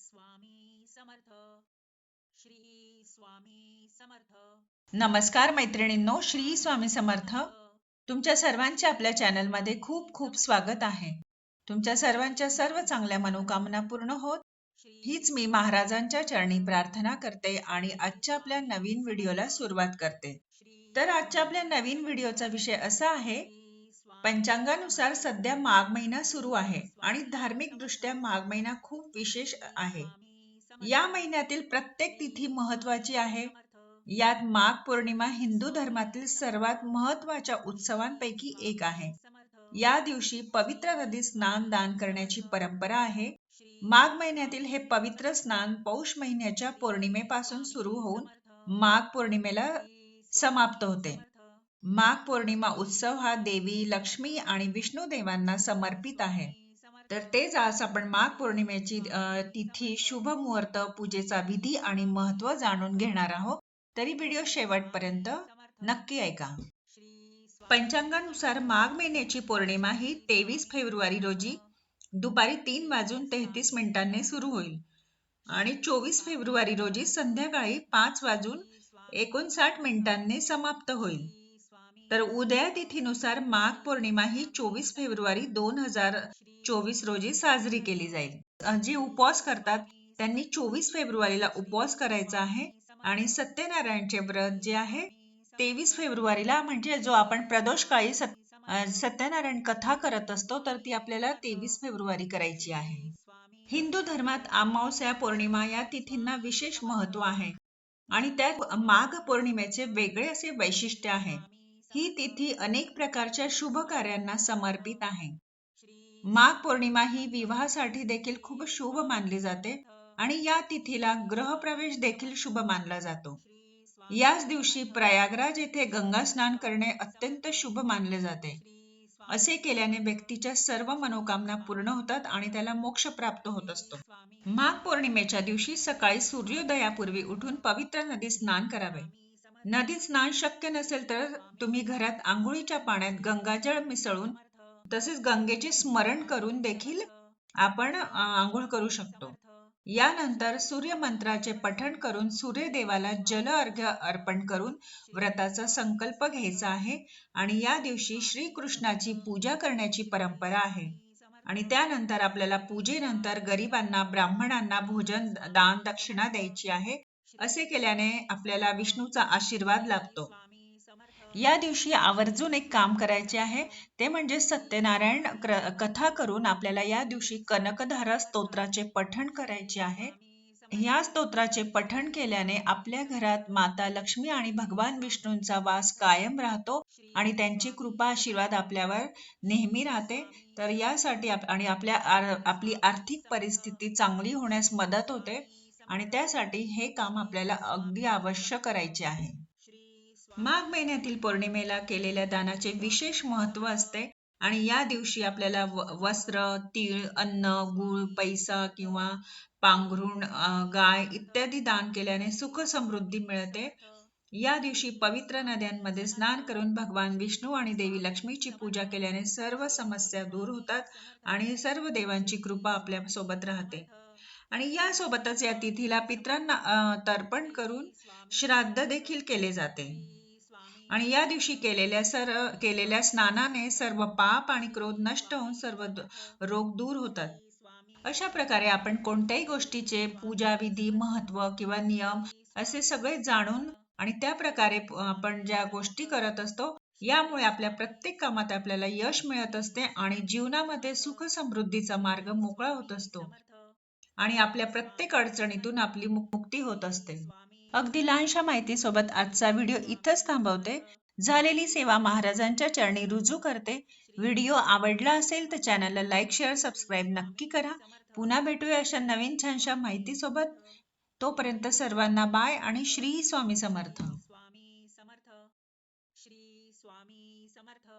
स्वामी समर्थ. श्री स्वामी समर्थ. नमस्कार मैत्रिणींनो, श्री स्वामी समर्थ. तुमच्या सर्वांचे आपल्या चॅनलमध्ये खूप खूप स्वागत आहे. तुमच्या सर्वांच्या सर्व चांगल्या मनोकामना पूर्ण होत हीच मी महाराजांच्या चरणी प्रार्थना करते आणि आजच्या आपल्या नवीन व्हिडिओला सुरुवात करते. तर आजच्या आपल्या नवीन व्हिडिओचा विषय असा आहे, पंचांगानुसार सध्या माघ महिना सुरू आहे आणि धार्मिक दृष्ट्या माघ महिना खूप विशेष आहे. या महिन्यातील प्रत्येक तिथी महत्वाची आहे. यात माघ पौर्णिमा हिंदू धर्मातील सर्वात महत्वाच्या उत्सवांपैकी एक आहे. या दिवशी पवित्र नदीत स्नान दान करण्याची परंपरा आहे. माघ महिन्यातील हे पवित्र स्नान पौष महिन्याच्या पौर्णिमेपासून सुरू होऊन माघ पौर्णिमेला समाप्त होते. माघ पौर्णिमा उत्सव हा देवी लक्ष्मी आणि विष्णू देवांना समर्पित आहे. तर तेच आज आपण माघ पौर्णिमेची तिथी, शुभ मुहूर्त, पूजेचा विधी आणि महत्व जाणून घेणार आहोत. तरी व्हिडिओ शेवटपर्यंत नक्की ऐका. पंचांगानुसार माघ महिन्याची पौर्णिमा ही 23 फेब्रुवारी रोजी दुपारी 3:33 सुरू होईल आणि 24 फेब्रुवारी रोजी संध्याकाळी 5:59 समाप्त होईल. तर उदया तिथीनुसार माघ पौर्णिमा ही 24 फेब्रुवारी 2024 रोजी साजरी केली जाईल. जे उपवास करतात त्यांनी 24 फेब्रुवारीला उपवास करायचा आहे आणि सत्यनारायणचे व्रत जे आहे 23 फेब्रुवारीला, म्हणजे जो आपण प्रदोषकाळी सत्यनारायण कथा करत असतो, तर ती आपल्याला 23 फेब्रुवारी करायची आहे. हिंदू धर्मात अमावस्या, पौर्णिमा या तिथींना विशेष महत्व आहे आणि त्यात माघ पौर्णिमेचे वेगळे असे वैशिष्ट्य आहे. ही तिथी अनेक प्रकारच्या शुभ कार्यांना समर्पित आहे. माघ पौर्णिमा ही विवाहासाठी देखील खूप शुभ मानली जाते आणि या तिथीला ग्रहप्रवेश देखील शुभ मानला जातो. याच दिवशी प्रयागराज येथे गंगा स्नान करणे अत्यंत शुभ मानले जाते. असे केल्याने व्यक्तीच्या सर्व मनोकामना पूर्ण होतात आणि त्याला मोक्ष प्राप्त होत असतो. माघ पौर्णिमेच्या दिवशी सकाळी सूर्योदयापूर्वी उठून पवित्र नदीत स्नान करावे. नदीत स्नान शक्य नसेल तर तुम्ही घरात आंघोळीच्या पाण्यात गंगाजळ मिसळून तसेच गंगेचे स्मरण करून देखील आपण आंघोळ करू शकतो. यानंतर सूर्यमंत्राचे पठण करून सूर्यदेवाला जल अर्घ्य अर्पण करून व्रताचा संकल्प घ्यायचा आहे आणि या दिवशी श्रीकृष्णाची पूजा करण्याची परंपरा आहे. आणि त्यानंतर आपल्याला पूजेनंतर गरिबांना, ब्राह्मणांना भोजन, दान, दक्षिणा द्यायची आहे. असे केल्याने आपल्याला विष्णूचा आशीर्वाद लाभतो. या दिवशी आवर्जून एक काम करायचे आहे, ते म्हणजे सत्यनारायण कथा करून आपल्याला या दिवशी कनकधारा स्तोत्राचे पठण करायचे आहे. या स्तोत्राचे पठण केल्याने आपल्या घरात माता लक्ष्मी आणि भगवान विष्णूंचा वास कायम राहतो आणि त्यांची कृपा आशीर्वाद आपल्यावर नेहमी राहते. तर यासाठी आणि आपली आर्थिक परिस्थिती चांगली होण्यास मदत होते आणि त्यासाठी हे काम आपल्याला अगदी अवश्य करायचे आहे. माघ महिन्यातील पौर्णिमेला केलेल्या दानाचे विशेष महत्व असते आणि या दिवशी आपल्याला वस्त्र, तीळ, अन्न, गूळ, पैसा किंवा पांघरुण, गाय इत्यादी दान केल्याने सुख समृद्धी मिळते. या दिवशी पवित्र नद्यांमध्ये स्नान करून भगवान विष्णू आणि देवी लक्ष्मीची पूजा केल्याने सर्व समस्या दूर होतात आणि सर्व देवांची कृपा आपल्या सोबत राहते. आणि यासोबतच या तिथीला पितरांना तर्पण करून श्राद्ध देखील केले जाते आणि या दिवशी केलेल्या स्नानाने सर्व पाप आणि क्रोध नष्ट होऊन सर्व रोग दूर होतात. अशा प्रकारे आपण कोणत्याही गोष्टीचे पूजा विधी, महत्व किंवा नियम असे सगळे जाणून आणि त्या प्रकारे आपण ज्या गोष्टी करत असतो, यामुळे आपल्या प्रत्येक कामात आपल्याला यश मिळत असते आणि जीवनामध्ये सुख समृद्धीचा मार्ग मोकळा होत असतो आणि आपल्या प्रत्येक अडचणीतून आपली मुक्ती होत असते. अगदी लहानशा माहितीसोबत आजचा व्हिडिओ इथंच थांबवते. झालेली सेवा महाराजांच्या चरणी रुजू करते. व्हिडिओ आवडला असेल तर चॅनलला लाईक, शेअर, सबस्क्राईब नक्की करा. पुन्हा भेटूया अशा नवीन छानशा माहितीसोबत. तोपर्यंत सर्वांना बाय आणि श्री स्वामी समर्थ. श्री स्वामी समर्थ.